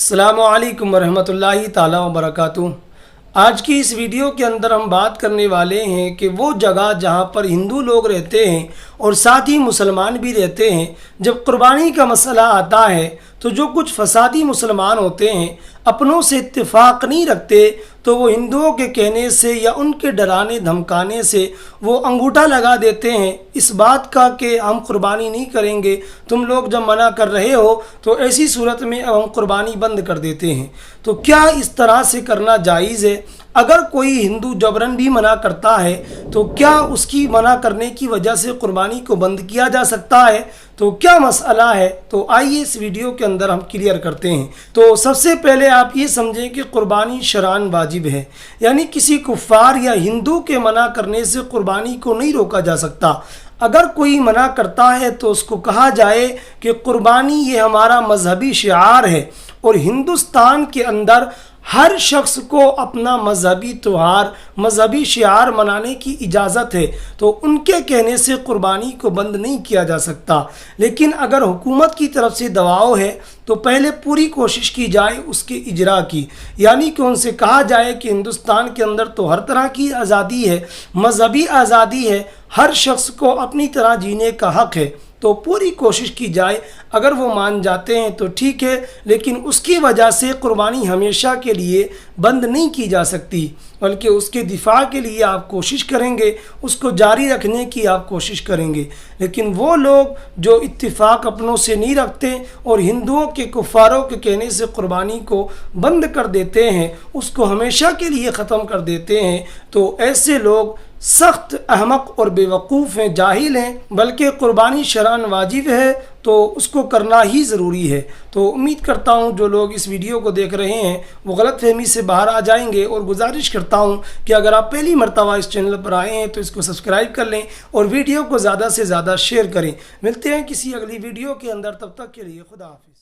अस्सलामु अलैकुम वरहमतुल्लाहि ताला वबरकातुहू। आज की इस वीडियो के अंदर हम बात करने वाले हैं कि वो जगह जहाँ पर हिंदू लोग रहते हैं और साथ ही मुसलमान भी रहते हैं, जब कुर्बानी का मसला आता है तो जो कुछ फसादी मुसलमान होते हैं अपनों से इत्तेफाक नहीं रखते, तो वो हिंदुओं के कहने से या उनके डराने धमकाने से वो अंगूठा लगा देते हैं इस बात का कि हम कुर्बानी नहीं करेंगे, तुम लोग जब मना कर रहे हो तो ऐसी सूरत में अब हम कुर्बानी बंद कर देते हैं। तो क्या इस तरह से करना जायज़ है? अगर कोई हिंदू जबरन भी मना करता है तो क्या उसकी मना करने की वजह से कुर्बानी को बंद किया जा सकता है? तो क्या मसला है, तो आइए इस वीडियो के अंदर हम क्लियर करते हैं। तो सबसे पहले आप ये समझें कि कुर्बानी शरान वाजिब है, यानी किसी कुफ़ार या हिंदू के मना करने से कुर्बानी को नहीं रोका जा सकता। अगर कोई मना करता है तो उसको कहा जाए कि कुर्बानी ये हमारा मजहबी शिआर है और हिंदुस्तान के अंदर हर शख्स को अपना मजहबी त्यौहार मजहबी शिआर मनाने की इजाज़त है, तो उनके कहने से कुर्बानी को बंद नहीं किया जा सकता। लेकिन अगर हुकूमत की तरफ से दबाव है तो पहले पूरी कोशिश की जाए उसके इजरा की, यानी कि उनसे कहा जाए कि हिंदुस्तान के अंदर तो हर तरह की आज़ादी है, मजहबी आज़ादी है, हर शख्स को अपनी तरह जीने का हक़ है, तो पूरी कोशिश की जाए। अगर वो मान जाते हैं तो ठीक है, लेकिन उसकी वजह से कुर्बानी हमेशा के लिए बंद नहीं की जा सकती, बल्कि उसके दिफा के लिए आप कोशिश करेंगे, उसको जारी रखने की आप कोशिश करेंगे। लेकिन वो लोग जो इत्तिफाक अपनों से नहीं रखते और हिंदुओं के कुफ़ारों के कहने से कुर्बानी को बंद कर देते हैं, उसको हमेशा के लिए ख़त्म कर देते हैं, तो ऐसे लोग सख्त अहमक और बेवकूफ़ हैं, जाहिल हैं। बल्कि कुर्बानी शरान वाजिब है तो उसको करना ही ज़रूरी है। तो उम्मीद करता हूँ जो लोग इस वीडियो को देख रहे हैं वो गलतफहमी से बाहर आ जाएंगे, और गुजारिश करता हूँ कि अगर आप पहली मरतबा इस चैनल पर आए हैं तो इसको सब्सक्राइब कर लें और वीडियो को ज़्यादा से ज़्यादा शेयर करें। मिलते हैं किसी अगली वीडियो के अंदर, तब तक के लिए खुदा हाफिज़।